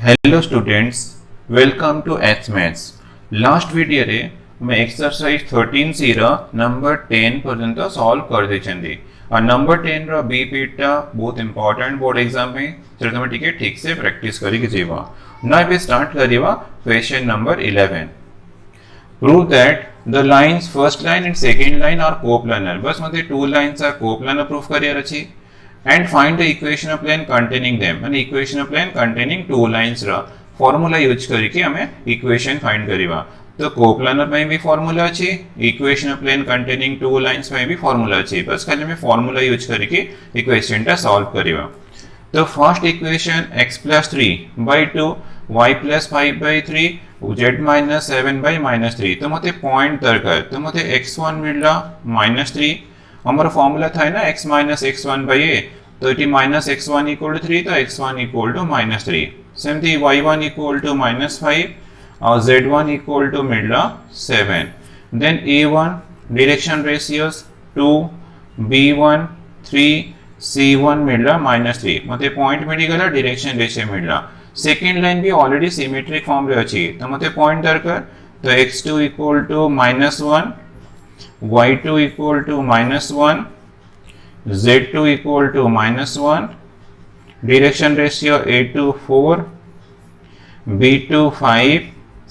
Hello students, welcome to H maths. Last video रे मैं exercise 13 सी number 10 पर्यंत solve कर देछंदी और नंबर 10 रो बी पीटा बहुत इंपोर्टेंट बोर्ड एग्जाम में तो तुम ठीक से प्रैक्टिस करिके जीवा। नाउ वी स्टार्ट करिवा question number 11। Prove that the lines first line and second line are coplanar. बस मते two lines are coplanar proof करियर अछि and find the equation of plane containing them and equation of plane containing two lines रा formula use करके हमें equation find करिवा। तो coplanar में भी फॉर्मूला अछि, equation of plane containing two lines में भी फॉर्मूला अछि। बस खाली में फॉर्मूला यूज करके इक्वेशन टा सॉल्व करिवा। तो first equation x + 3/2 y + 5/3 z - 7/-3। तो मते पॉइंट दरकार, तो मते x1 मिलला -3। हमारा फॉर्मूला था ना x - x1/a, तो इटी -x1 = 3, तो x1 = -3। सेमती y1 = -5 और z1 = मिलला 7। Then a1 direction ratios 2, b1 3, c1 मिलला -3। मते पॉइंट मिली गला, डायरेक्शन रेशियो मिलला। सेकंड लाइन भी ऑलरेडी सिमेट्रिक फॉर्म रे अछि, तो मते पॉइंट दरकार, तो x2 = -1, y2 = -1, z2 = -1, direction ratio a2 4, b2 5,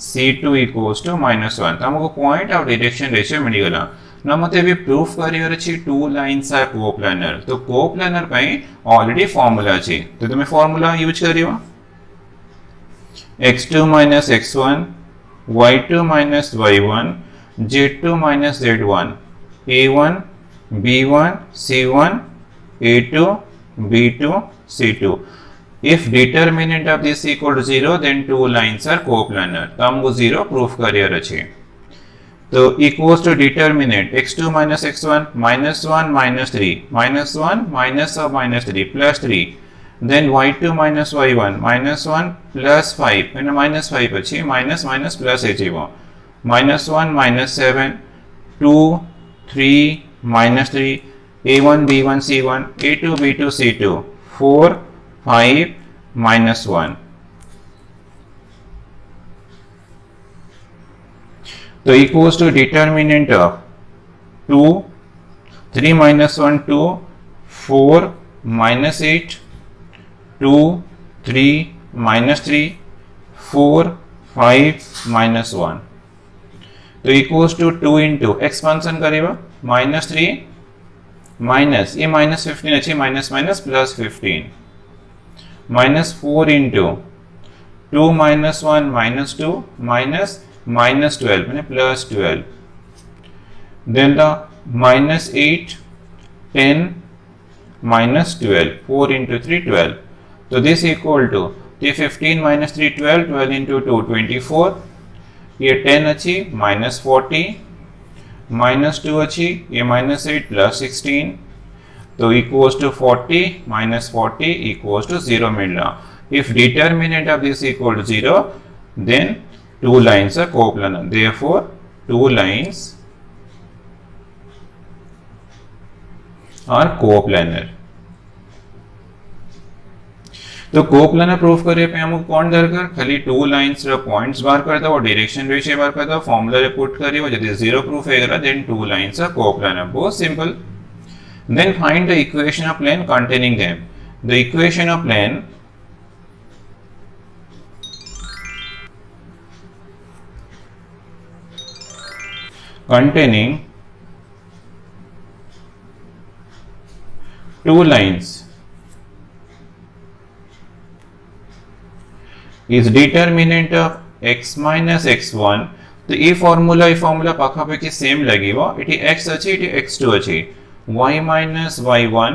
c2 = -1। तो हमको पॉइंट और डायरेक्शन रेशियो मिल गला। ना मते भी प्रूफ करियर अछि टू लाइंस आर कोप्लानर। तो कोप्लानर पई ऑलरेडी फार्मूला अछि, तो तुम फार्मूला यूज करियो x2 - x1, y2 - y1, z2 - z1, a1 b1 c1, a2 b2 c2। if determinant of this equal to 0 then two lines are coplanar। तो हमको 0 proof करियर अछि। तो equals to determinant x2 - x1 -1 -3 -1 minus of -3 +3। Then y2 - y1 -1 +5 and -5 अछि, minus minus plus एजिवो -1 -7 2 3 -3 a1 b1 c1 a2 b2 c2 4 5 -1। तो equals to determinant of 2 3 - 1 2 4 -8 2 3 -3 4 5 -1। तो equals to 2 into expansion करेगा -3 minus ये -15 अच्छी माइनस माइनस +15 -4 इंटू 2 - 1 -2 -12 मैंने +12। Then the -8 10 -12 4 into 3 12। तो this equal to 15 - 3 12 12 into 2 24। ये 10 अच्छी -40 -2 अच्छी ये -8 +16। तो इक्वल्स टू 40 -40 इक्वल्स टू 0 मिल रहा। If determinant of this equal to 0 then two lines are coplanar, therefore two lines are coplanar। तो कोप्लानर प्रूफ करे पे हमको कौन दरकार, खाली टू लाइंस रे पॉइंट्स बार करता और डायरेक्शन रेशियो बार करता फॉर्मूला रे पुट करियो। यदि 0 प्रूफ हेगला then two lines are coplanar, बहुत simple. Then find the equation of plane containing them. The equation of plane containing two lines is determinant of x - x1। तो ये formula पाखापाखि same लगेगा। इटी x अच्छी इटी x2 अच्छी y - y1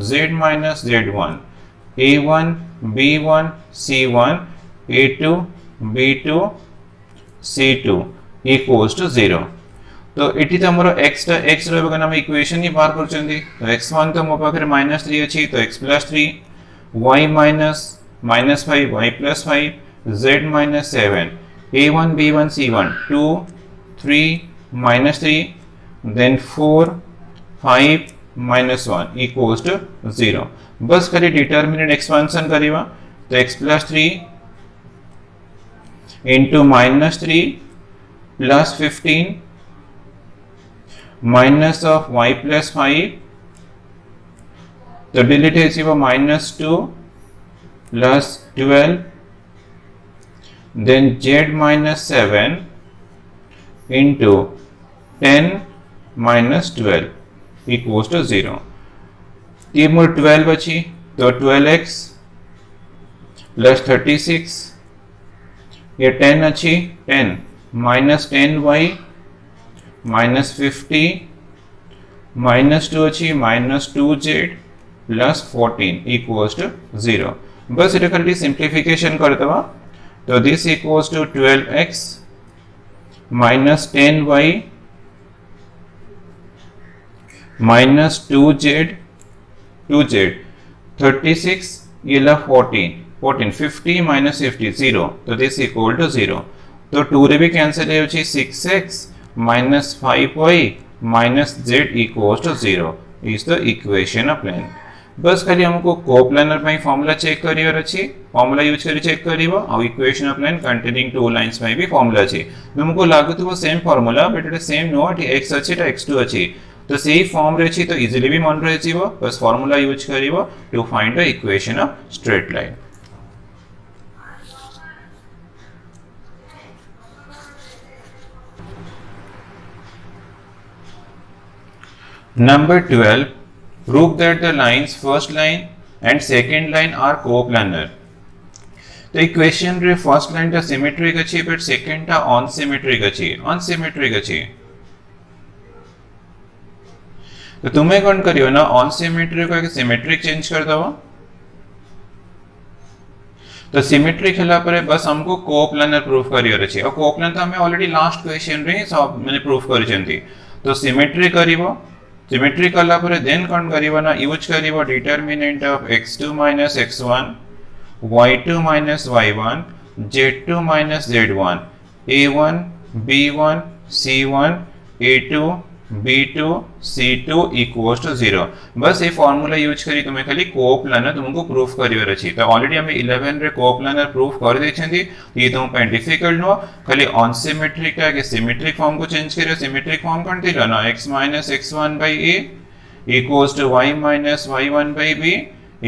z - z1 a1 b1 c1 a2 b2 c2 equals to 0। तो इटी तो हमरो x रो बगन हम equation ही बाहर करचंदी। तो x1 तो मो पाखरे -3 अछि, तो x + 3 y - -5 y + 5 z - 7 a1 b1 c1 2 3 -3 then 4 5 -1 equals to 0। बस खाली डिटरमिनेंट एक्सपेंशन करिवा। तो x + 3 into minus 3 plus 15 minus of y plus 5, तो डिलीट है minus 2 plus 12, then z minus 7 into 10 minus 12 equals to 0. ये मोर 12 बची, तो 12x plus 36, ये 10 अच्छी 10 minus 10y minus 50 minus 2 अच्छी minus 2z plus 14 equals to 0. बस इटा खाली सिंप्लिफिकेशन करते हुआ, तो this equals to 12x minus 10y minus 2z 36 ये ला 14 50 minus 50 0, तो this equal to 0. तो 2 रे भी कैंसिल है, 6x minus 5y minus z equals to 0 is the equation of plane. बस खाली हमको कोप्लानर पे फॉर्मूला चेक करियर अछि, फॉर्मूला यूज करी चेक करिवो और equation of line containing two lines में भी फॉर्मूला अछि. हमको लागुथबो same formula but it same no x अछि त x2 अछि, तो सेही फॉर्म रे अछि तो इजीली भी मन रहे छिवो. बस फॉर्मूला यूज करिवो to find the equation of straight line. Number 12, prove that the lines first line and second line are coplanar. तो इक्वेशन रे फर्स्ट लाइन टा सिमेट्रिक अछि बट सेकंड टा अनसिमेट्रिक अछि. तो तुम्हें कौन करियो ना अनसिमेट्रिक को सिमेट्रिक चेंज कर दो. तो सिमेट्रिक होला पर बस हमको कोप्लानर प्रूफ करियो अछि, और कोप्लानर तो हमें ऑलरेडी लास्ट क्वेश्चन रे सब मैंने प्रूफ करिसेंती. तो सिमेट्रिक करिवो, सिमेट्रिक कला पर देन कौन करिवो ना यूज करिवो determinant of x2 minus x1 y2 minus y1 z2 minus z1 a1 b1 c1 a2 b2 c2 equals to 0. बस ये फॉर्मूला यूज करी तुम्हें खाली कोप्लानर तुमको प्रूफ करिवर अछि. तो ऑलरेडी हमें 11 रे कोप्लानर प्रूफ कर देछंती, ये तुम पे डिफिकल्ट नो. खाली अनसिमेट्रिक का के सिमेट्रिक फॉर्म को चेंज करियो. सिमेट्रिक फॉर्म कौन थिला ना x minus x1 by a equals to y minus y1 by b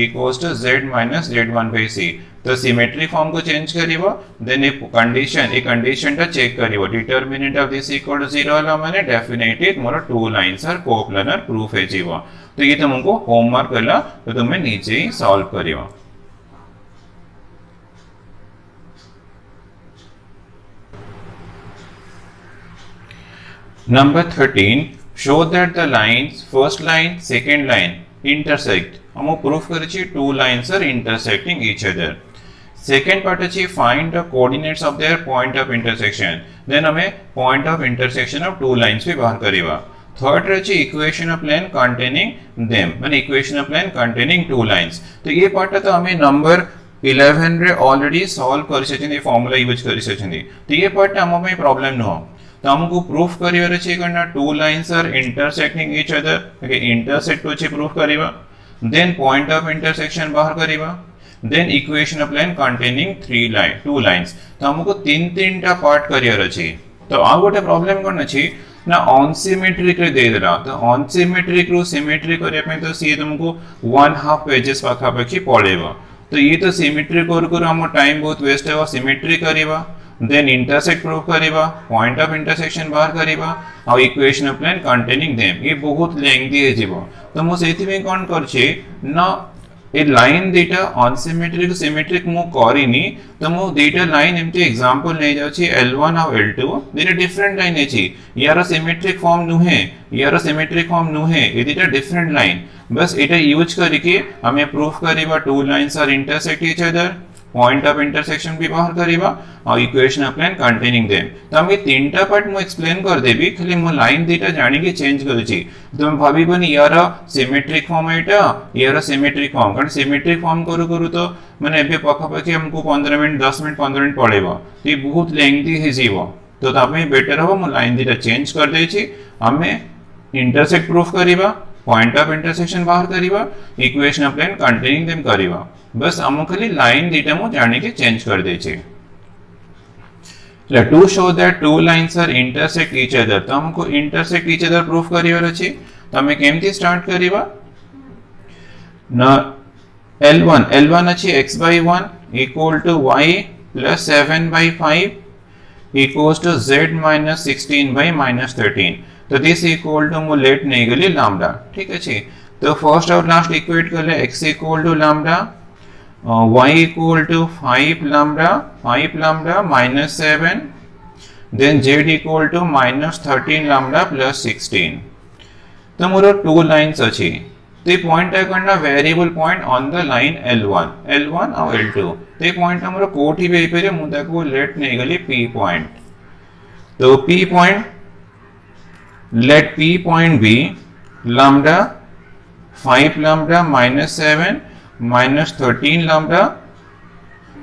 equals to z minus z1 by c. तो सिमेट्रिक फॉर्म को चेंज करिवो, देन ए कंडीशन टा चेक करिवो determinant of this equal to 0 होला माने definitely more two lines are coplanar proof है जीवो. तो ये तुमको होमवर्क करला, तो तुम्हें नीचे ही solve करिवो. Number 13, show that the lines first line second line intersect. हम प्रूफ करे छी two lines are intersecting each other. Second part अछि find the coordinates of their point of intersection. Then हमें point of intersection of two lines भी बाहर करिवा. Third अछि equation of plane containing them, माने equation of plane containing two lines. तो ये part तो हमें नंबर 11 रे ऑलरेडी सॉल्व कर सचिन, फॉर्मूला यूज कर सचिन. तो ये पार्ट हम में प्रॉब्लम न हो. तो हमको प्रूफ करिवर अछि करना two lines are intersecting each other. Okay, intersect अछि प्रूफ करिवा. देन पॉइंट ऑफ इंटरसेक्शन बाहर करिवा. Then equation of line containing two lines. तो हमको तीन टा पार्ट करियर अछि. तो आ गोटे प्रॉब्लम कोन अछि ना अनसिमेट्रिक रे दे देला. तो अनसिमेट्रिक रो सिमेट्रिक करे पे तो सी तुमको 1/2 पेजेस पाखा पाखी पड़ेबो. तो ये तो सिमेट्रिक कर हम टाइम बहुत वेस्ट है. सिमेट्रिक करिवा, देन इंटरसेक्ट प्रूफ करिवा, पॉइंट ऑफ इंटरसेक्शन बाहर करिवा, और equation of line containing them. ये बहुत लेंथी है जीवो. तो मु सेति में कोन करछे ना ए लाइन डेटा अनसिमेट्रिक सिमेट्रिक मु करिनी. तो मु डेटा लाइन एमती एग्जांपल ले जाउ छी L1 और L2 देटा डिफरेंट लाइन है छी. यार सिमेट्रिक फॉर्म नुहे, यार सिमेट्रिक फॉर्म नुहे, ए डेटा डिफरेंट लाइन. बस एटा यूज करके हमें प्रूफ करिवा two lines are intersect each other, point of intersection भी बाहर करिवा, और equation of line containing them. तो हम ये तीनटा पार्ट मु एक्सप्लेन कर देबी, खाली मु लाइन डेटा जानि के चेंज करछि. तो हम भाबिबनी यार सिमेट्रिक फॉर्म एटा, यार सिमेट्रिक फॉर्म. कारण सिमेट्रिक फॉर्म करू तो माने एबे पाखापाखी हमको 15 मिनट 10 मिनट 15 मिनट पड़ेबो. तो ये बहुत लेंथी हे जीवो. तो तापे बेटर हो मु लाइन डेटा चेंज कर दे छी. हमें इंटरसेक्ट प्रूफ करिवा, पॉइंट ऑफ इंटरसेक्शन बाहर करिवा, equation of line containing them करिवा. बस हम खाली लाइन डेटा मु जानि के चेंज कर दे छी. To show that two lines are intersect each other तो हमको इंटरसेक्ट ईच अदर प्रूफ करिवार अछि तो हमें केमती स्टार्ट करिवा ना L1 अछि x by 1 equal to y plus 7 by 5 equals to z minus 16 by minus 13 तो दिस इक्वल टू मु लेट नहीं गली लैम्डा ठीक अछि तो फर्स्ट और लास्ट इक्वेट कर ले x equal to lambda y equal to 5 lambda minus 7 then z equal to minus 13 lambda plus 16 तो मोर टू लाइन्स अछि तो पॉइंट करना variable point on the line L1 और L2 तो पॉइंट हमरो कोठी भी पे मु ताको लेट नहीं गली P पॉइंट तो P point let P point be lambda 5 lambda minus 7 minus 13 lambda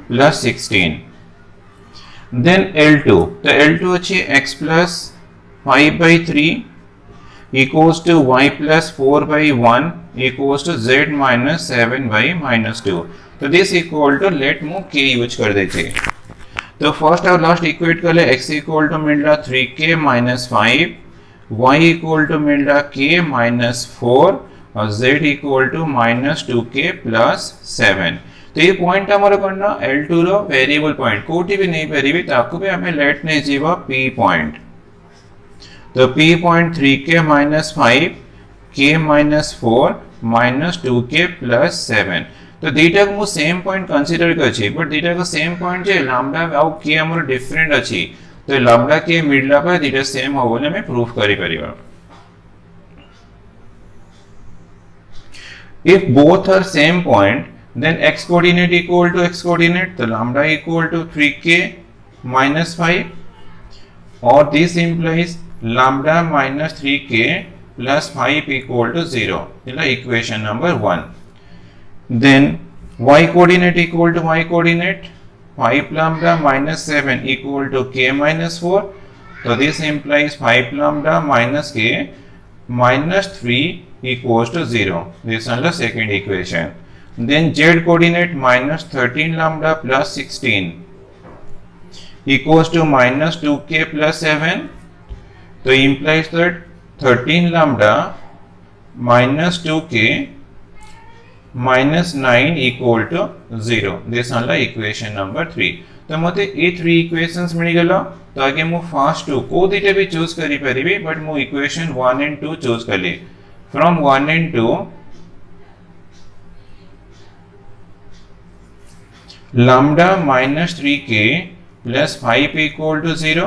plus 16 then L2 तो L2 अच्छी x plus 5 by 3 equals to y plus 4 by 1 equals to z minus 7 by minus 2 तो this equal to let मु k use कर देते तो first और last equate कर ले x equal to मिल रहा 3k minus 5 y equal to मिल रहा k minus 4 और z equal to minus 2k plus 7 तो ये पॉइंट हमारा करना L2 रो वेरिएबल पॉइंट कोठी भी नहीं परिबी ताको भी हमें लेट नहीं जीवा P पॉइंट तो P point 3k minus 5 k minus 4 minus 2k plus 7 तो दीटा को सेम पॉइंट कंसीडर करछि बट दीटा को सेम पॉइंट जे लैम्डा और k हमर डिफरेंट अछि तो लैम्डा के मिडला पर दीटा सेम हो बोले मैं प्रूफ करि परिबा if both are same point then x coordinate equal to x coordinate तो lambda equal to 3k minus 5 or this implies lambda minus 3k plus 5 equal to 0 this is equation number 1 then y coordinate equal to y coordinate 5 lambda minus 7 equal to k minus 4 so this implies 5 lambda minus k minus 3 equals to 0 this is the second equation then z coordinate minus 13 lambda plus 16 equals to minus 2k plus 7 so implies that 13 lambda minus 2k minus 9 equal to 0 this is the equation number 3 तो मते ए three equations मिल गेलो तो आगे मु first two को दिटे भी choose करि परिबी but मु इक्वेशन 1 एंड 2 चूज करली from 1 and 2 lambda minus 3k plus 5 equal to 0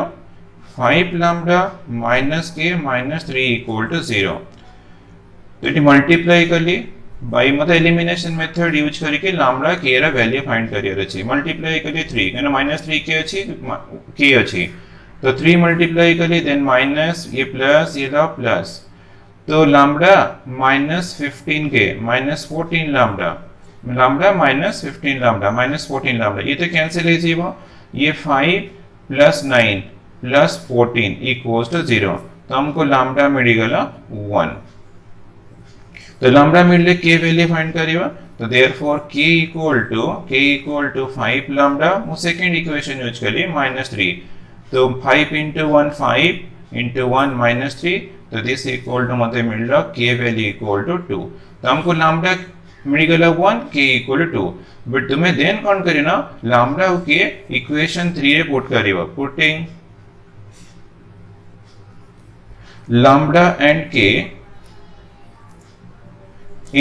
5 lambda minus k minus 3 equal to 0 तो ये मल्टीप्लाई कर ली बाय मतलब एलिमिनेशन मेथड यूज करके lambda k रा वैल्यू फाइंड करियर अछि मल्टीप्लाई कर ली 3 यानी -3k अछि k अछि तो 3 मल्टीप्लाई कर ली देन माइनस ये प्लस ये ला प्लस तो lambda minus 15k minus 14 lambda minus 15 lambda minus 14 lambda ये तो कैंसिल हो जाएगा ये 5 plus 9 plus 14 equals to 0 तो हमको lambda मिल गया 1 तो lambda मिलले k वैल्यू फाइंड करिवा तो therefore k equal to 5 lambda मु सेकंड इक्वेशन यूज करी -3 तो 5 into 1 5 into 1 -3 तो दिस इक्वल टू मते मिल रहा k वैल्यू इक्वल टू 2 तो हमको लैम्डा मिल गला 1 k इक्वल टू 2 बट तुम्हें देन कौन करिना लैम्डा के इक्वेशन 3 रे पुट करिवा putting lambda and k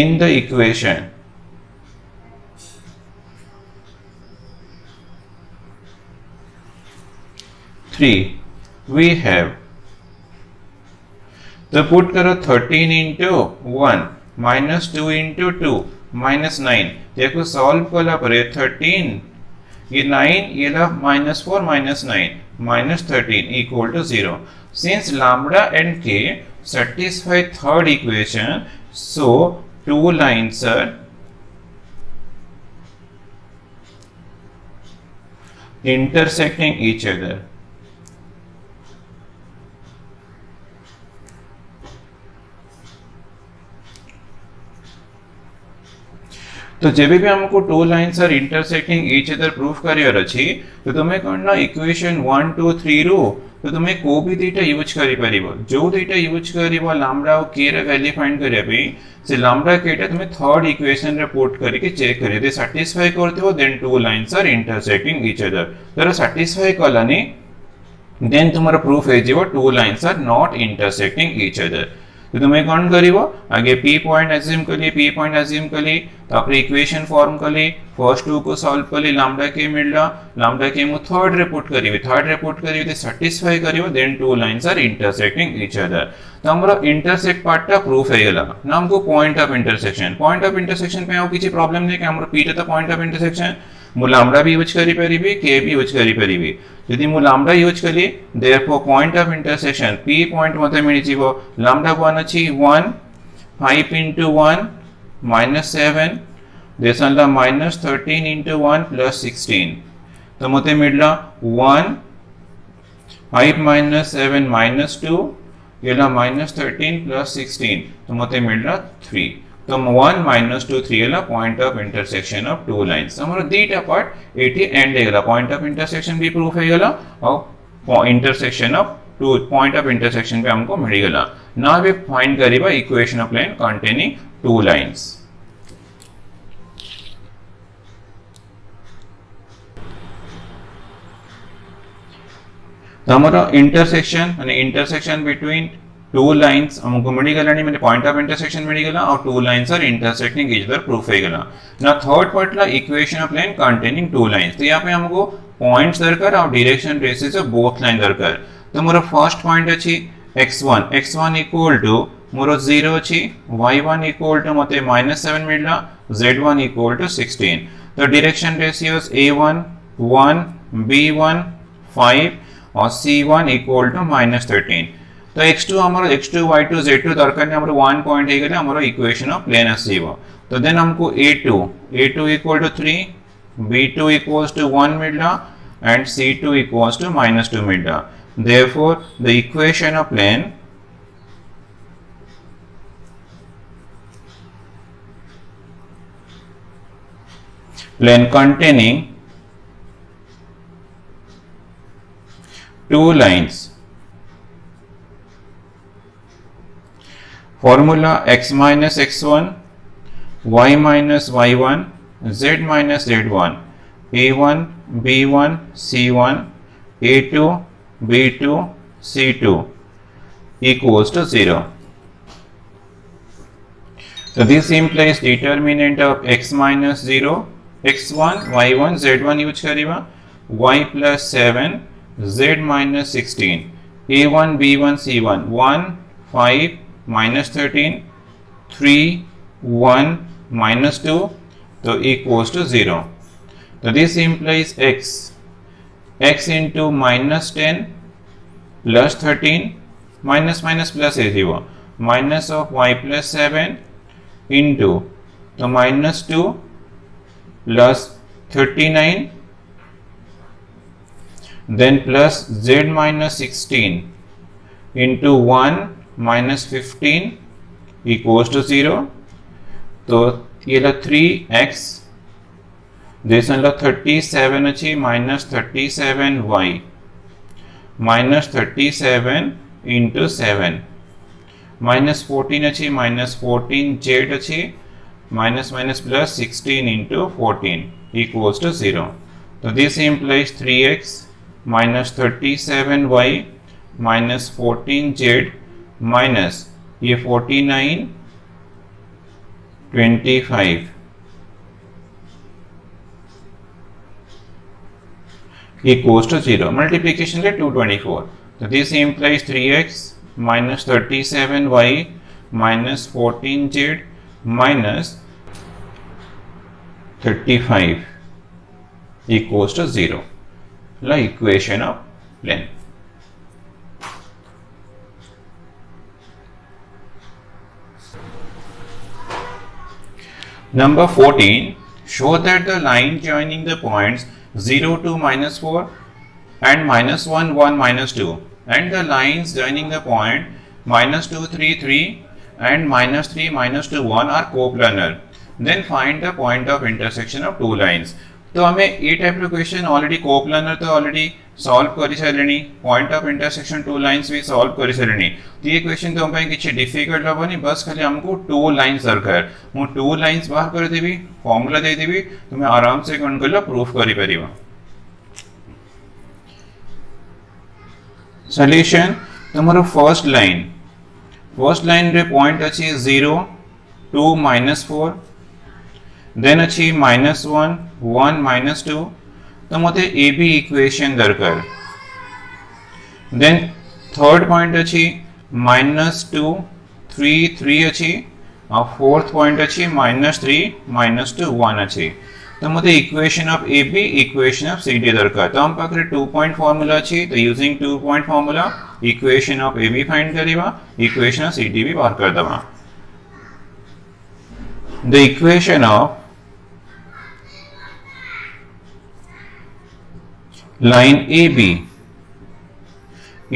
in the equation 3 we have तो पुट करो 13 into 1 minus 2 into 2 minus 9 देखो सॉल्व कला पर 13 ये 9 ये ला -4 -9 -13 equal to 0 since lambda and k satisfy third equation so two lines are intersecting each other तो जब भी हमको two lines are intersecting each other proof करियर अछि तो तुमे कोन इक्वेशन 1 2 3 रो तो तुमे को भी दुईटा यूज करि परिबो जो दुईटा यूज करिबो लैम्डा और के रे वैल्यू फाइंड करिया पे से लैम्डा केटा तुमे थर्ड इक्वेशन रे पुट करके चेक करियो दे सैटिस्फाई करथिबो then two lines are intersecting each other तर सैटिस्फाई कलानी देन तुम्हारा प्रूफ है जीवो two lines are not intersecting each other तो तुम्हें कौन करिवो आगे p पॉइंट अज्यूम कली p पॉइंट अज्यूम कली तापर इक्वेशन फॉर्म कली फर्स्ट टू को सॉल्व कली लैम्डा के मिलला लैम्डा के मु थर्ड रे पुट करिवि ते सैटिस्फाई करिवो then two lines are intersecting each other तो हमरा इंटरसेक्ट पार्ट टा प्रूफ है गेला ना हमको पॉइंट ऑफ इंटरसेक्शन पे आ किछि प्रॉब्लम नै कि हमरा p टा पॉइंट ऑफ इंटरसेक्शन मु लैम्डा भी यूज करि परिबी के भी यूज करि परिबी यदि मु लैम्डा यूज कली therefore point of intersection p point मते मिलि जीवो लैम्डा 1 अछि 1 5 into 1 minus 7 this one la minus 13 into 1 plus 16 तो मते मिलला 1 5 minus 7 minus 2 ये ला minus 13 plus 16 तो मते मिलला 3 तो 1 minus 2 3 ला point of intersection of two lines हमरा दीटा पार्ट एटी एंड हेगला पॉइंट ऑफ इंटरसेक्शन भी प्रूफ हेगला और intersection of two point of intersection पे हमको मिल गला ना वे फाइंड करिबा equation of plane containing two lines तो हमारा इंटरसेक्शन बिटवीन टू लाइंस हमको मिल गला नहीं मैंने पॉइंट ऑफ इंटरसेक्शन मिल गला और two lines are intersecting each other proof है गला ना थर्ड पार्ट ला equation of plane containing two lines तो यहाँ पे हमको पॉइंट्स दरकार और direction basis of both line दरकार तो मोर फर्स्ट पॉइंट अछि x1 इक्वल टू मोर 0 अछि y1 इक्वल टू मते -7 मिलला z1 इक्वल टू 16 तो डायरेक्शन रेशियोस a1 1 b1 5 और c1 इक्वल टू -13 तो x2 हमारा x2 y2 z2 दरकार ने हमारा 1 पॉइंट हे गेले हमारा इक्वेशन ऑफ प्लेन आसीबो तो देन हमको a2 equal to 3 b2 equals to 1 मिलला एंड c2 इक्वल्स टू -2 मिलला therefore the equation of plane containing two lines formula x minus x1 y minus y1 z minus z1 a1 b1 c1 a2 b2 c2 equals to 0 so this implies determinant of x minus 0 x1 y1 z1 use करिबा y plus 7 z minus 16 a1 b1 c1 1 5 minus 13 3 1 minus 2 तो equals to 0 so this implies x into minus 10 plus 13 minus plus is 0 minus of y plus 7 into the minus 2 plus 39 then plus z minus 16 into 1 minus 15 equals to 0 तो ये ला 3x this one 37 अछि minus 37y minus 37 into 7 minus 14 अछि minus 14z अछि minus plus 16 into 14 equals to 0 so this implies 3x minus 37y minus 14z minus ये 49 25 equals to 0 multiplication ले 224 so this implies 3x minus 37y minus 14z minus 35 equals to 0 la equation of plane number 14 show that the line joining the points 0 to minus 4 and minus 1 1 minus 2 and the lines joining the point minus 2 3 3 and minus 3 minus 2 1 are coplanar then find the point of intersection of two lines. तो हमें ये type रो question already coplanar तो already solve करि सारिणी, point of intersection two lines भी solve करि सारिणी। तो ये क्वेश्चन तो हम किछि डिफिकल्ट हबनी, बस खाली हमको टू लाइन्स दरकार। मु टू लाइन्स बाहर कर देबी, फार्मूला दे देबी, तुम आराम से कोन करलो प्रूफ करि परिबो। सॉल्यूशन तुम्हारो फर्स्ट लाइन रे पॉइंट अछि 0 2 -4, देन अछि -1 1 -2, तो मते ए बी इक्वेशन दरकार। देन थर्ड पॉइंट अछि -2 3 3 अछि, और फोर्थ पॉइंट अछि -3 -2 1 अछि। तो मते equation of A B equation of C D दरकार। तो हम पाखरे 2 पॉइंट फार्मूला अछि, तो using 2 point formula equation of A B find करिबा, इक्वेशन ऑफ सी डी भी बाहर कर दबा। The equation of line AB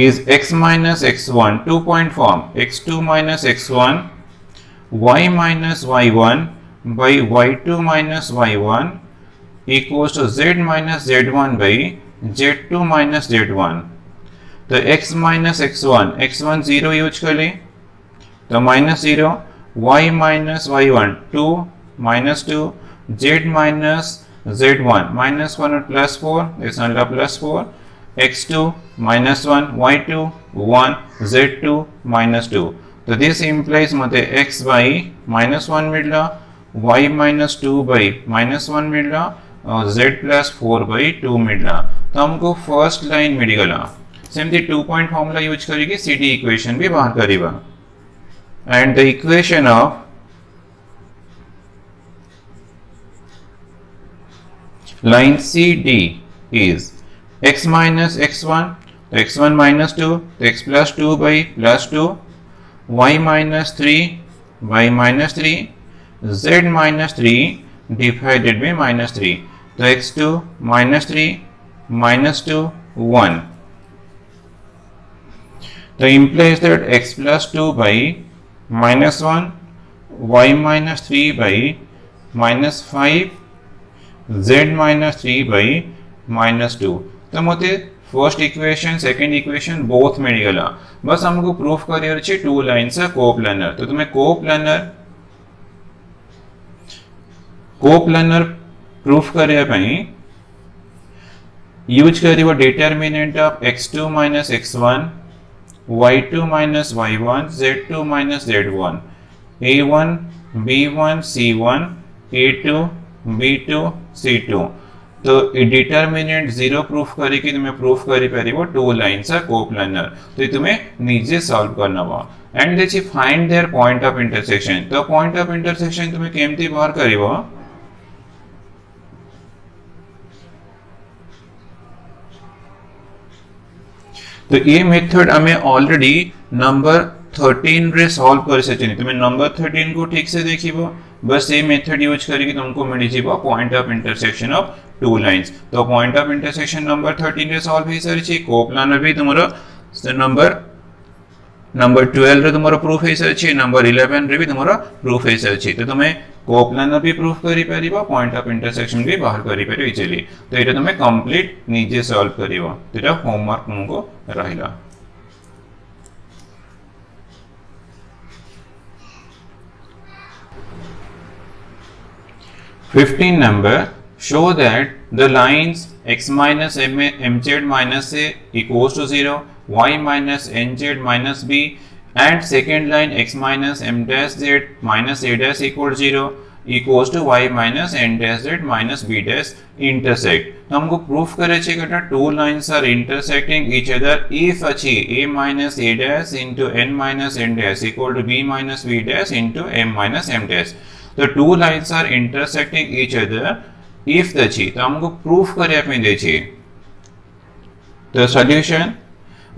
is x minus x1, 2 point form, x2 minus x1, y minus y1 by y2 minus y1 equals to z minus z1 by z2 minus z1। तो x minus x1 0 use कर ले, तो -0, y minus y1 2 -2, z minus z1 -1 और +4, this one +4, x2 -1 y2 1 z2 -2। तो this implies मते x by -1 मिलला, y -2 by -1 मिलला, और z +4 by 2 मिलला। तो हमको फर्स्ट लाइन मिल गला। सेमती 2 पॉइंट फार्मूला यूज करके सी डी इक्वेशन भी बाहर करिबा। And the equation of line CD is x minus x1, x1 minus 2, x plus 2 by plus 2, y minus 3 by minus 3, z minus 3 divided by minus 3, तो x2 minus 3 minus 2 1, तो implies that x plus 2 by minus 1, y minus 3 by minus 5, z minus 3 by minus 2। तो मते first equation second equation both मिल गला। बस हमको proof करियर अछि टू लाइन्स कोप्लानर। तो तुम्हें कोप्लानर प्रूफ करिया पई यूज करिवो determinant of x2 minus x1, y2 minus y1, z2 minus z1, a1 b1 c1, a2 b2 c2। तो डिटरमिनेंट 0 प्रूफ करके तुम्हें प्रूफ करि परिबो टू लाइन्स कोप्लानर। तो तुम्हें निजे सॉल्व करना बा। एंड देखि find their point of intersection. तो पॉइंट ऑफ इंटरसेक्शन तुम्हें केमती बाहर करिवो, तो ये मेथड हमें ऑलरेडी नंबर 13 रे सॉल्व कर सचिनी। तुम्हें नंबर 13 को ठीक से देखिबो, बस ये मेथड यूज करके तुमको मिल जीवो point of intersection of two lines. तो पॉइंट ऑफ इंटरसेक्शन नंबर 13 रे सॉल्व ही सरिछि। कोप्लानर भी तुमरो नंबर 12 रे तुमरो प्रूफ है सरिछि, नंबर 11 रे भी तुमरो प्रूफ है सरिछि। तो तुम्हें कोप्लानर भी प्रूफ करि परिबो, पॉइंट ऑफ इंटरसेक्शन भी बाहर करि परिबो इजिली। तो एटा तुम्हें कंप्लीट निजे सॉल्व करिवो। तो एटा होमवर्क तुमको रहिला। Fifteen number, show that the lines x minus mz minus a equals to 0, y minus nz minus b, and second line x minus m dash z minus a dash equal to 0 equals to y minus n dash z minus b dash intersect। तो हमको proof करे छे कि two lines are intersecting each other if अछि a minus a dash into n minus n dash equal to b minus b dash into m minus m dash। तो two lines are intersecting each other if दछि। तो हमको proof करे पे दे छी। तो सॉल्यूशन,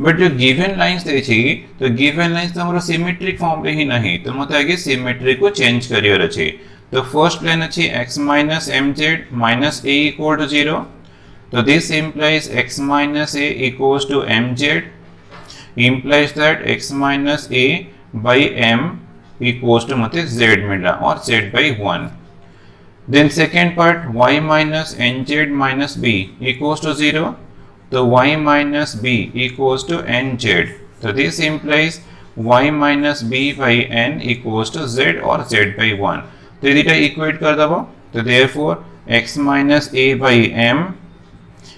बट जो गिवन लाइन्स दे छी, तो गिवन लाइन्स तो हमरो सिमेट्रिक फॉर्म रे ही नहीं, तो मते आगे सिमेट्रिक को चेंज करियर अछि। तो फर्स्ट लाइन अछि x minus mz minus a equal to 0। तो this implies x minus a equals to mz, implies that x minus a by m equals to मते z मिला और z by 1। Then second part, y minus nz minus b equals to 0. So y minus b equals to nz. So this implies y minus b by n equals to z or z by 1. तो ये equate कर दबो. तो therefore x minus a by m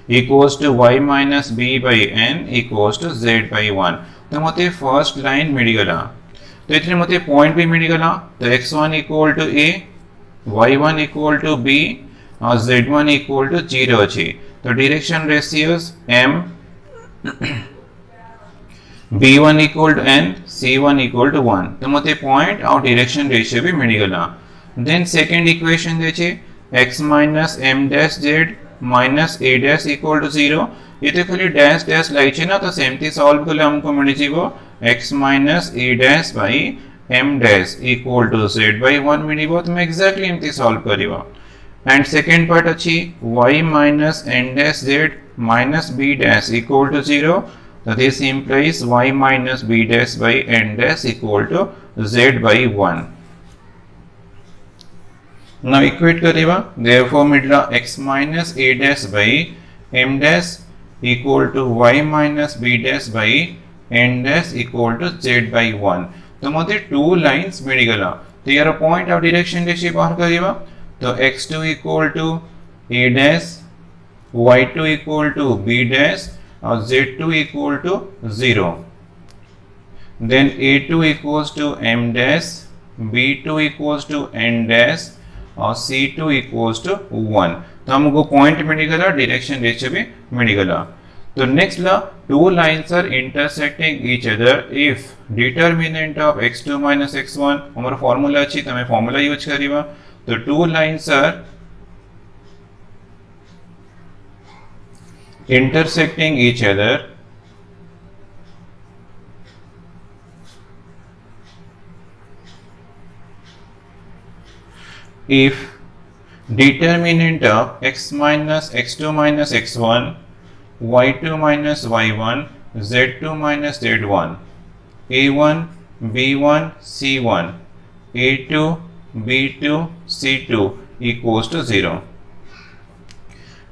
equals to y minus b by n equals to z by 1. तो मते first line मिल गला. तो इतने मते पॉइंट भी मिल गला. तो x1 equal to a, y1 equal to b और z1 equal to 0 अछि. तो direction ratios m b1 equal to n, c1 equal to 1. तो मते पॉइंट और डायरेक्शन रेशियो भी मिल गला. Then second equation देचे x minus m dash z minus a dash equal to 0. ये तो खाली dash dash लाई छे ना. तो सेमती सॉल्व करले हमको मिल जीवो x minus a dash by m dash equal to z by 1 मिलिबो. तो मैं एक्जेक्टली एमती सॉल्व करिवो. एंड सेकंड पार्ट अछि y minus n dash z minus b dash equal to 0. So this implies y minus b dash by n dash equal to z by 1. Now equate करेगा. Therefore मिलला x minus a dash by m dash equal to y minus b dash by n dash equal to z by 1. तो मते two lines मिल गला. तो यार point of direction ratio बाहर करेगा. तो x2 equal to a dash, y2 equal to b dash और z2 equal to 0. Then a2 equals to m dash, b2 equals to n dash और c2 equals to 1. तो हमको point मिल गया, direction ratio भी मिल गया. तो नेक्स्ट ला two lines are intersecting each other if determinant of x2 minus x1 हमारा फार्मूला अछि. तो मैं फार्मूला यूज करिवा. तो two lines are intersecting each other if determinant of x minus x2 minus x1, y2 minus y1, z2 minus z1, a1, b1, c1, a2, b2, c2 equals to 0.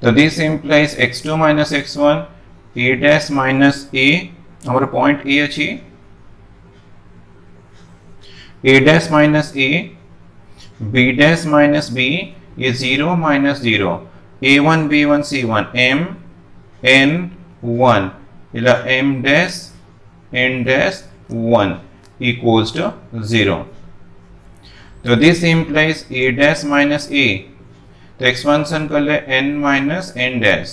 So this implies x2 minus x1, a dash minus a, our point a अछि, a dash minus a, b dash minus b is 0 minus 0, a1 b1 c1, m n 1 ila m dash n dash 1 equals to 0. So this implies a dash minus a. तो expansion कर ले n minus n dash,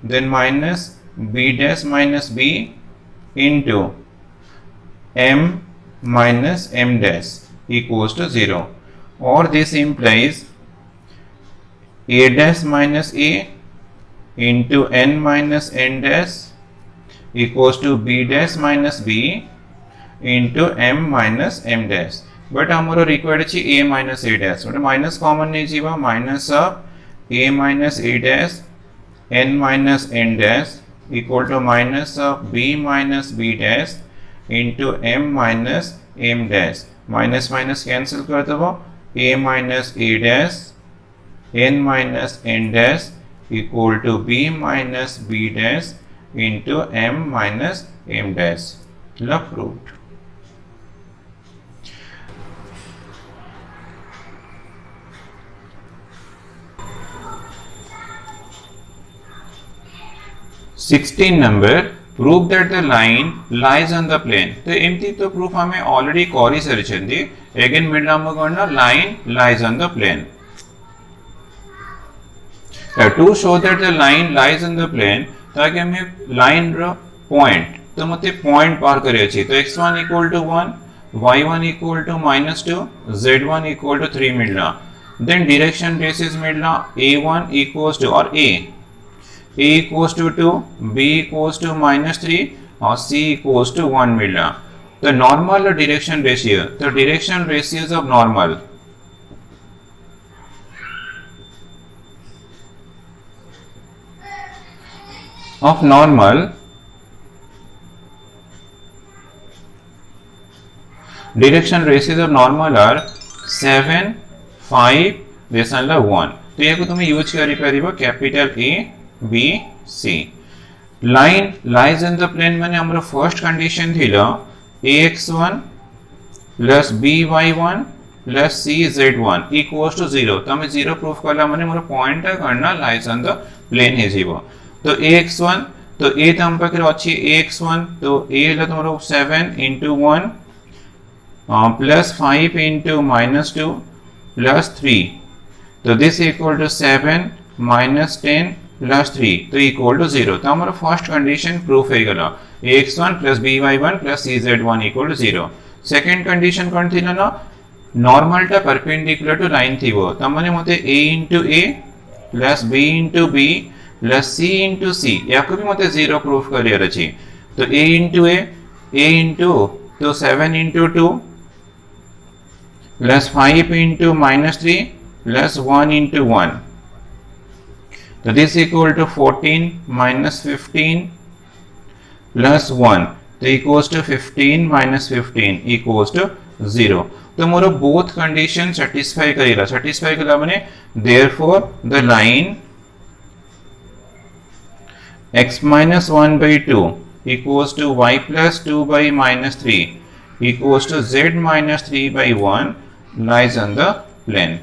then minus b dash minus b into m minus m dash equals to 0. Or this implies a dash minus a into n minus n dash equals to b dash minus b into m minus m dash. But हमारा required अछि a minus a dash. But minus common नहीं जीवा. Minus of a minus a dash n minus n dash equal to minus of b minus b dash into m minus m dash. Minus minus cancel कर दो. a minus a dash n minus n dash equal to b minus b dash into m minus m dash. Love proved. Sixteen number, prove that the line lies on the plane. तो एमती तो proof हमें already Carry सरिचंदी. Again मिडला हमको line lies on the plane. To show that the line lies on the plane, ताकि हमें line रो point तो मते point पार करे अछि. तो x1 equal to 1, y1 equal to -2, z1 equal to 3 मिलना. Then direction basis मिलना a1 equals to और a equals to 2, b equals to -3 और c equals to 1 मिलना. तो नॉर्मल और डायरेक्शन रेशियो. तो direction ratios of normal direction ratios of normal are 7, 5 this ହେଲା 1 तो याको तुम यूज करि परिबो capital A B C line lies in the plane माने हमर फर्स्ट कंडीशन थिला ax1 plus by1 plus cz1 equals to 0 तमे 0 प्रूफ करला माने मोर पॉइंट करना लाइज इन द प्लेन हे जीवो तो ax1 तो a तम पाखरे अछि ax1 तो a हला तमरो 7 into 1 plus 5 into minus 2 plus 3 तो this equal to 7 minus 10 plus 3 तो equal to 0 तो हमारा फर्स्ट कंडीशन प्रूफ है गला ax1 plus by1 plus cz1 equal to 0 second condition कोन थिला ना नॉर्मल टा परपेंडिकुलर टू लाइन थिबो त माने मते a into a plus b into b plus c into c याको भी मते 0 प्रूफ करियर अछि तो a into तो 7 into 2 plus 5 into minus 3 plus 1 into 1 so this equal to 14 minus 15 plus 1 so equals to 15 minus 15 equals to 0 तो मोर both condition satisfy करिला माने therefore the line x minus 1 by 2 equals to y plus 2 by minus 3 equals to z minus 3 by 1 lies on the plane.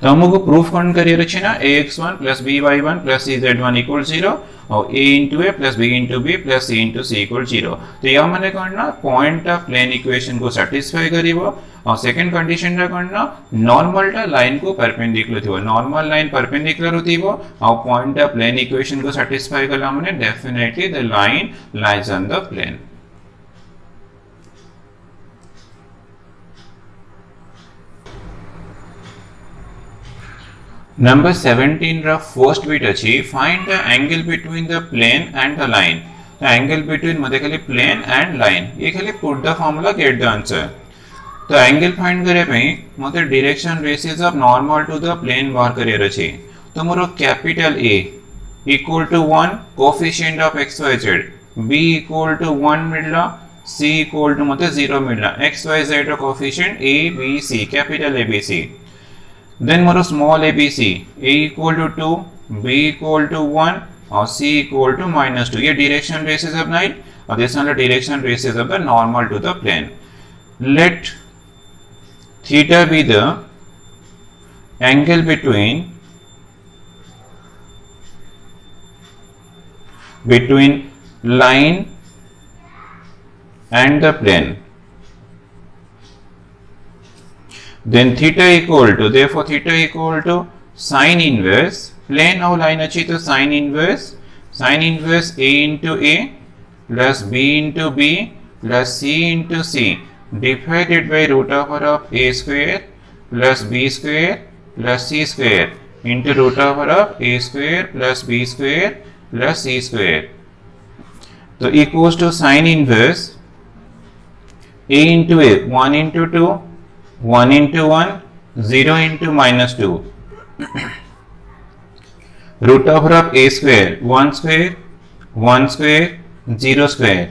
तो हमको proof कौन career अछि ना ax1 plus by1 plus cz1 equal 0 और a into a plus b into b plus c into c equal 0 तो या माने कौन ना पॉइंट ऑफ प्लेन इक्वेशन को सैटिस्फाई करिवो और सेकंड कंडीशन रा कौन ना नॉर्मल टा लाइन को परपेंडिकुलर थिवो नॉर्मल लाइन परपेंडिकुलर होतिवो और पॉइंट ऑफ प्लेन इक्वेशन को सैटिस्फाई करला माने definitely the line lies on the plane Number 17 रा फर्स्ट बिट अछि find the angle between the plane and the line the angle between मते खाली plane and line ये खाली put the formula get the answer तो angle find करे पई मते direction ratios of normal to the plane बाहर करियर अछि तो मोर capital A equal to 1 coefficient of xyz b equal to 1 मिलला c इक्वल टू मते 0 मिलला xyz रो coefficient a b c capital ABC then मोर small abc a equal to 2 b equal to 1 और c equal to minus 2 ये direction ratios of line और this are the direction ratios of the normal to the plane let theta be the angle between line and the plane then theta equal to therefore theta equal to sin inverse plane और line अच्छी तो sin inverse a into a plus b into b plus c into c divided by root over of a square plus b square plus c square into root over of a square plus b square plus c square so equals to sin inverse a into a 1 into 2 1 into 1 0 into minus 2 root over of a square 1 square 0 square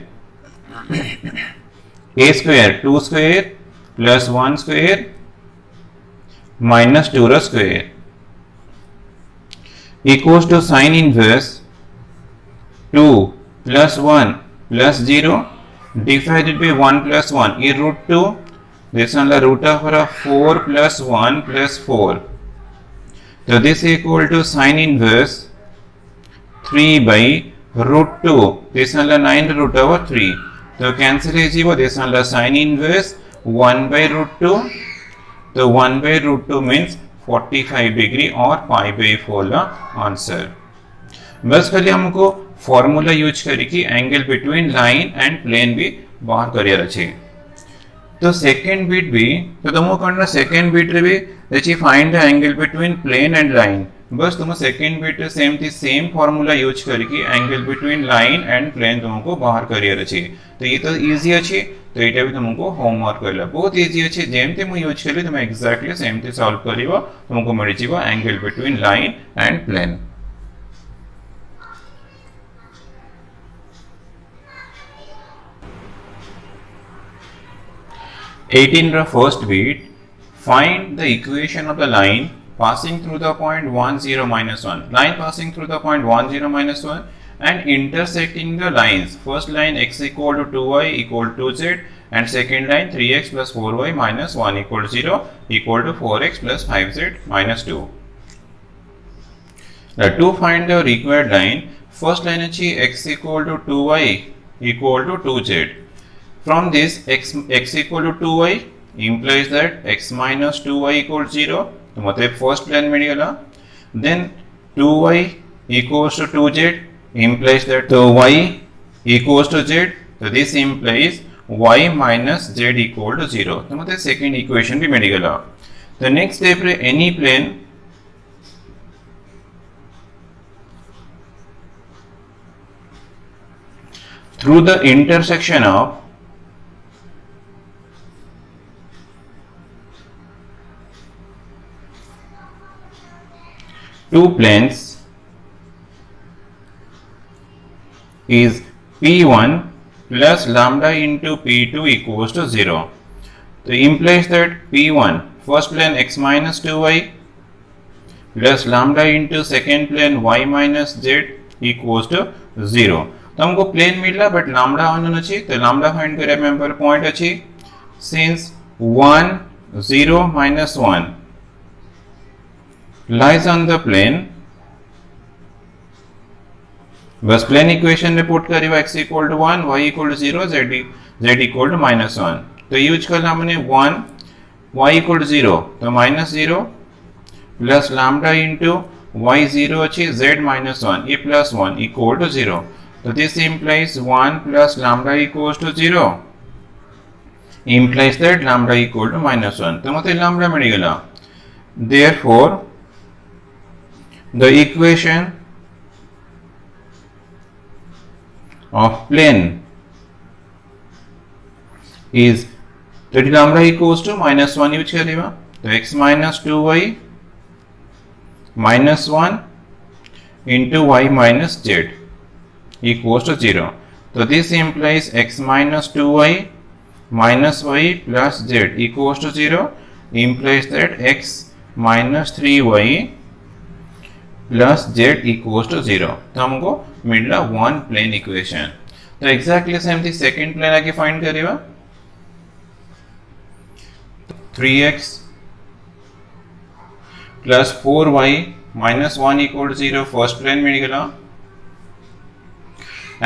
a square 2 square plus 1 square minus 2 square equals to sin inverse 2 plus 1 plus 0 divided by 1 plus 1 is root 2 this is the root over of 4 plus 1 plus 4 so this equal to sin inverse 3 by root 2 this is the 9 root over 3 so cancel easivo this is the sin inverse 1 by root 2 so 1 by root 2 means 45 degree or pi by 4 the answer बस खाली हमको formula use करके angle between line and plane भी बाहर करियर अछि तो second bit भी तो तुमको करना सेकंड बिट रे भी देखि find the angle between plane and line बस तुम second bit same formula use करके angle between line and plane तुमको बाहर करियर अछि तो ये तो इजी अछि तो एटा भी तुमको होमवर्क करला बहुत इजी अछि जेमते मु यूज करले तुम एग्जैक्टली सेमते सॉल्व करिवो तुमको मिल जिवो angle between line and plane 18 ರ first bit, find the equation of the line passing through the point 1 0 minus 1. Line passing through the point 1 0 minus 1 and intersecting the lines. First line x equal to 2y equal to z and second line 3x plus 4y minus 1 equal to 0 equal to 4x plus 5z minus 2. Now to find the required line, first line is x equal to 2y equal to 2z. From this x equal to 2y implies that x minus 2y equals 0. तो मतलब first plane मिल गया. Then 2y equals to 2z implies that so y equals to z. So this implies y minus z equal to 0. तो मतलब second equation भी मिल गया. The next step है any plane through the intersection of two planes is P1 plus lambda into P2 equals to 0. So implies that P1 first plane x minus 2y plus lambda into second plane y minus z equals to 0. तो हमको plane मिला but lambda होना चाहिए. तो lambda find करे member point अच्छी since 1 0 minus 1 lies on the plane. बस plane equation में पुट करेगा x equal to 1 y equal to 0 z equal to minus 1. तो यूज करना हमने 1 y equal to 0 तो minus 0 plus lambda into y 0 अच्छी z minus 1 ये plus 1 equal to 0. So this implies 1 plus lambda equals to 0 implies that lambda equal to minus 1. तो मतलब lambda मिल गया. Therefore the equation of plane is that lambda equals to minus 1 use करेगा. तो x minus 2y minus 1 into y minus z equals to 0. So this implies x minus 2y minus y plus z equals to 0 implies that x minus 3y plus z equals to 0. तो हमको मिला one plane equation. तो exactly same थी second plane आके find करेगा. 3x plus 4y minus 1 equal to 0 first plane मिल गया.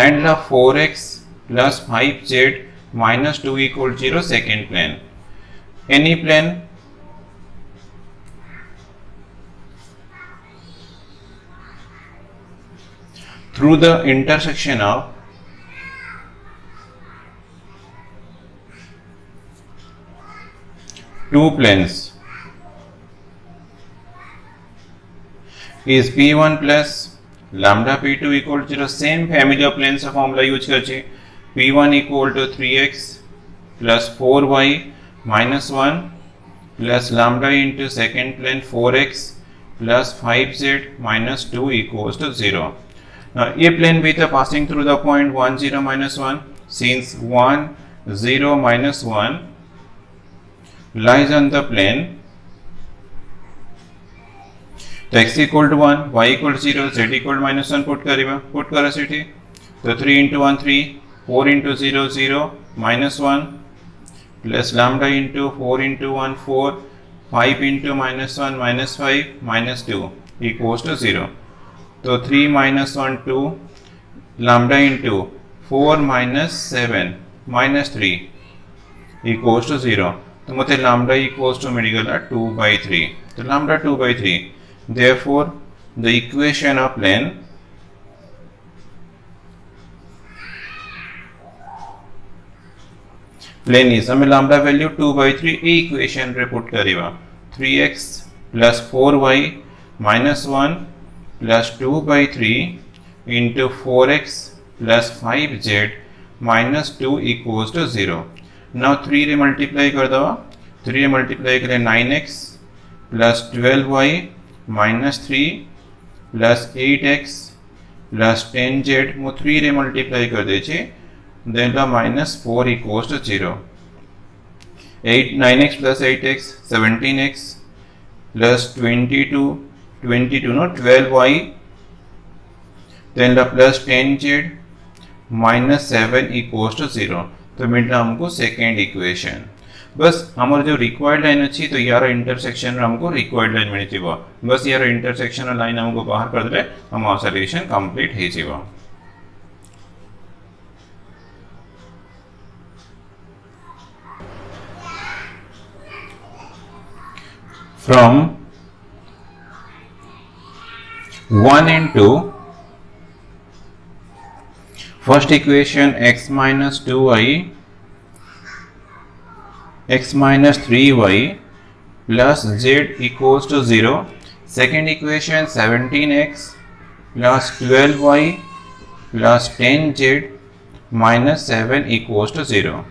And the 4x plus 5z minus 2 equal to 0 second plane. Any plane through the intersection of two planes is P1 plus lambda P2 equal to 0. Same family of planes का formula use करके P1 equal to 3x plus 4y minus 1 plus lambda into second plane 4x plus 5z minus 2 equals to 0. Now ये plane भी था passing through the point 1 0 minus 1 since 1 0 minus 1 lies on the plane. तो x equal to 1 y equal to 0 z equal to minus 1 put करा सेठी. तो 3 into 1 3 4 into 0 0 minus 1 plus lambda into 4 into 1 4 5 into minus 1 minus 5 minus 2 equals to 0. तो 3 minus 1 2 lambda into 4 minus 7 minus 3 equals to 0. तो मतलब lambda equals to मिल गया 2 by 3. तो lambda 2 by 3. Therefore the equation of plane is हमें lambda value 2 by 3 A equation रे put करेगा. 3x plus 4y minus 1 plus 2 by 3 into 4x plus 5z minus 2 equals to 0. Now 3 रे multiply कर दो. 3 रे multiply करें 9x plus 12y minus 3 plus 8x plus 10z मो 3 रे multiply कर दे छे. Then the minus 4 equals to 0. 8 9x plus 8x 17x plus 22 no 12y then the plus 10z minus 7 equals to 0. तो मिलता हमको सेकेंड इक्वेशन. बस हमारे जो रिक्वायर्ड लाइन अच्छी तो यार इंटरसेक्शन हमको रिक्वायर्ड लाइन मिली थी. बस यार इंटरसेक्शन लाइन हमको बाहर कर दे हम सॉल्यूशन कंप्लीट ही जीवा. From 1 and 2, first equation x minus 2y, x minus 3y plus z equals to 0. Second equation 17x plus 12y plus 10z minus 7 equals to 0.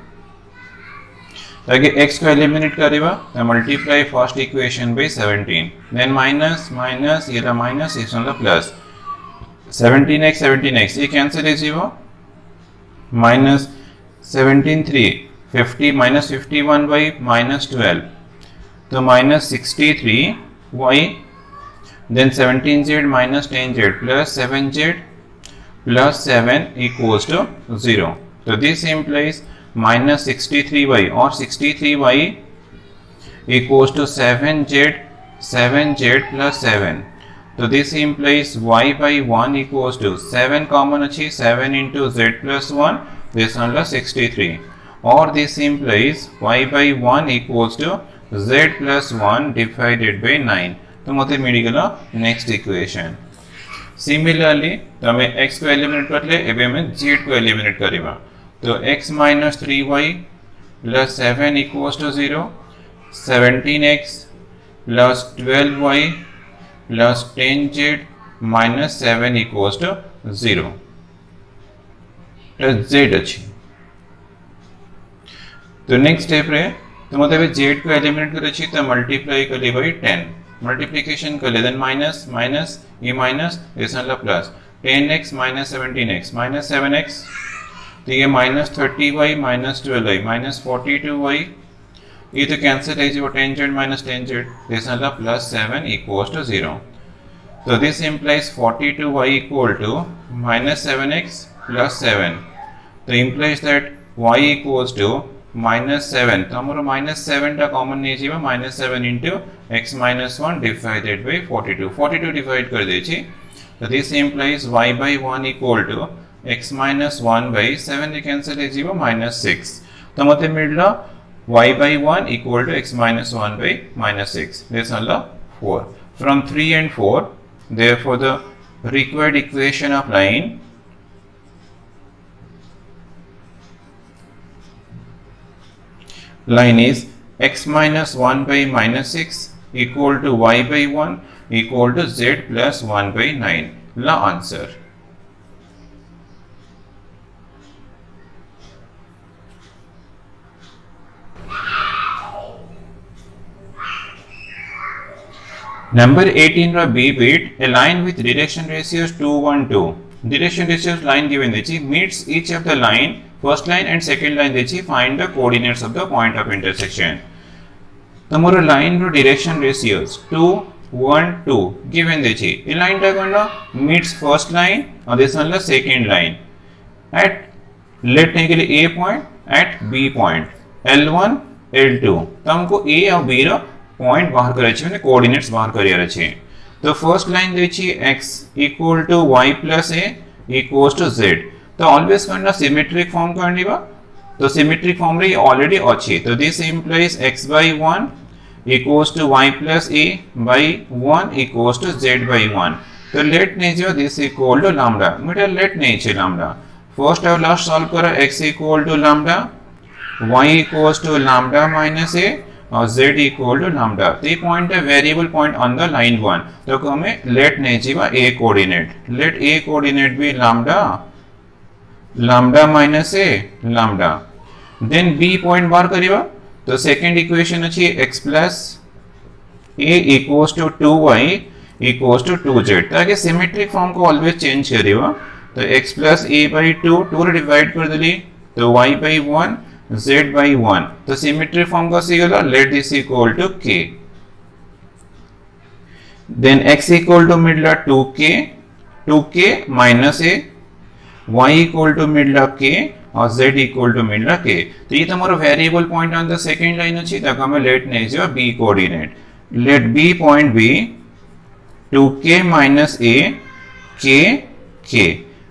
ताकि x को एलिमिनेट करेगा तो multiply first equation by 17 then minus minus ये minus इस वाला plus 17x ये cancel हो minus 17 3 50 minus 51 by minus 12 तो minus 63y then 17z minus 10z plus 7z plus 7 equals to 0. तो दिस इम्प्लाइज minus 63y और 63y equals to 7z plus 7. So this implies y by 1 equals to 7 common अच्छी 7 into z plus 1 this one plus 63 or this implies y by 1 equals to z plus 1 divided by 9. तो मतलब मिलेगा next equation. Similarly तो हमें x को eliminate कर ले एबे हमें z को एलिमिनेट करेगा. तो x minus 3y plus 7 equals to 0, 17x plus 12y plus 10z minus 7 equals to 0. z अच्छी. तो नेक्स्ट स्टेप रहे तो मतलब z को एलिमिनेट कर अच्छी तो मल्टीप्लाई कर ले भाई 10 मल्टीप्लिकेशन कर ले देन माइनस माइनस ये माइनस इस वाला plus 10x minus 17x minus 7x तो ये minus 30y minus 12y minus 42y ये तो कैंसिल है जो 10z माइनस 10z दिस वाला प्लस 7 इक्वल्स टू 0. तो this implies 42y equal to minus 7x plus 7. तो implies that y equals to minus 7 तो हमारा माइनस 7 टा कॉमन नहीं जीवा minus 7 into x minus 1 divided by 42 divide कर दीजिए. तो this implies y by 1 equal to x minus 1 by 7 cancel है जीवा minus 6. तो मतलब मिलना y by 1 equal to x minus 1 by minus 6. This is 4. From 3 and 4, therefore the required equation of line is x minus 1 by minus 6 equal to y by 1 equal to z plus 1 by 9. La answer. Number 18 रा B bit a line with direction ratios 2 1 2. Direction ratios line given देची meets each of the line first line and second line देची find the coordinates of the point of intersection. Tamora line row direction ratios 2 1 2 given देची ये line टा कोणला meets first line और this one La second line at let ने के लिए A point at B point L1 L2. तो हमको A और B रो point बाहर करे छे ने कोऑर्डिनेट्स बाहर करिया छे. तो फर्स्ट लाइन दे छी x equal to y plus a equals to z. तो ऑलवेज करना सिमेट्रिक फॉर्म करनी बा. तो सिमेट्रिक फॉर्म रे ऑलरेडी अछि. तो this implies x by 1 equals to y plus a by 1 equals to z by 1. तो लेट नहीं जो दिस इक्वल टू लैम्डा. मतलब लेट नहीं छे लैम्डा. फर्स्ट और लास्ट सॉल्व करो x equal to lambda y equals to lambda minus a और z equal to lambda. तो ये पॉइंट है variable point on the line 1. तो हमें लेट नहीं जीवा a coordinate. Let a coordinate भी lambda lambda minus a lambda. Then b point बाहर करिवा. तो सेकंड इक्वेशन अछि x plus a equals to 2y equals to 2z. ताकि सिमेट्रिक फॉर्म को ऑलवेज चेंज करिवा. तो x plus a by 2 2 divide कर देली तो y by 1 z by 1 तो सिमेट्री फॉर्म का सी गला let this equal to k then x equal to मिडला 2k minus a y equal to मिडला k और z इक्वल टू मिडला k तो ये तुम्हारा variable point on the second line अछि ताको हमें लेट नै जो b coordinate let b point B 2k minus a k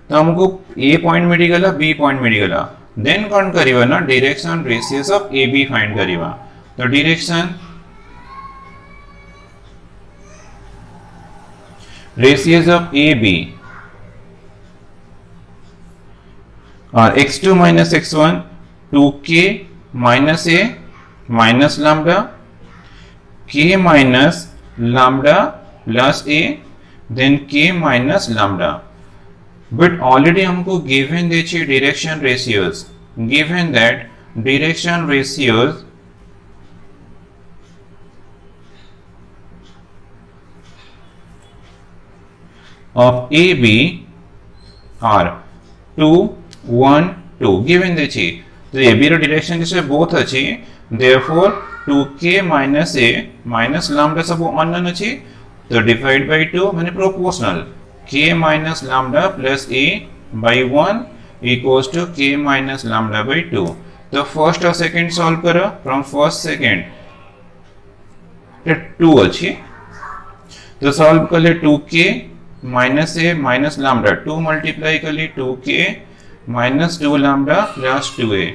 तो हमको a पॉइंट मिली गला b पॉइंट मिली गला देन कौन करिवा ना direction ratios of ab find करिवा तो डायरेक्शन रेशियोस ऑफ ab और x2 minus x1 2k minus a minus lambda k minus lambda plus a then k minus lambda but already हमको given देची direction ratios given that direction ratios of AB are 2 1 2 given देची तो AB रो direction जैसे both अछि therefore 2k minus a minus lambda सब unknown अछि तो divide by 2 माने proportional k minus lambda plus a by 1 equals to k minus lambda by 2 तो first और second solve करो फ्रॉम फर्स्ट सेकंड 2 अछि तो सॉल्व करले 2k minus a minus lambda 2 multiply करले 2k minus 2 lambda plus 2a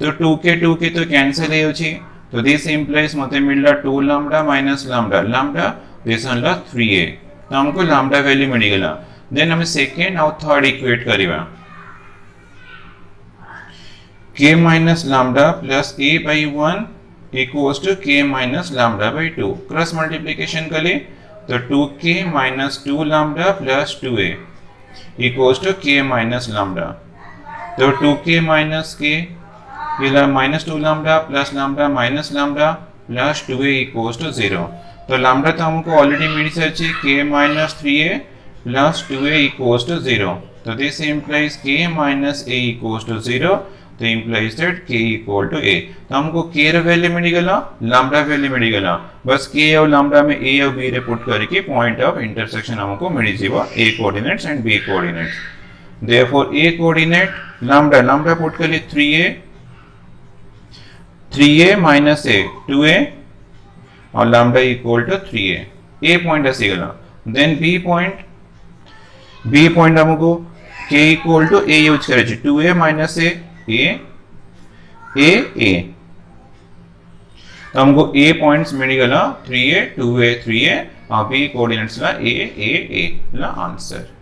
तो 2k तो cancel हे अछि तो दिस इंप्लाइज मते मिलला 2 lambda minus lambda दिस हला 3a तो हमको lambda वैल्यू मिल गेला देन हम सेकंड और थर्ड इक्वेट करिवा k minus lambda plus a by 1 equals to k minus lambda by 2 cross multiplication कले तो 2k minus 2 lambda plus 2a equals to k minus lambda तो 2k minus k ये minus 2 lambda plus lambda minus lambda plus 2a equals to 0 तो lambda तो हमको already मिल सके k minus 3a plus 2a equals to 0 तो this implies k minus a equals to 0 तो implies that k equal to a तो हमको k रे value मिल गला lambda वैल्यू मिल गला बस k और lambda में a और b रे पुट करके पॉइंट ऑफ इंटरसेक्शन हमको मिल जीवा a coordinates and b coordinates therefore a coordinate lambda put कर ले 3a minus a 2a और lambda equal to 3a a point ऐसे गला देन b पॉइंट हमको k equal to a use करे 2a minus a तो हमको a points मिल गला 3a 2a 3a और b कोऑर्डिनेट्स ला a ला आंसर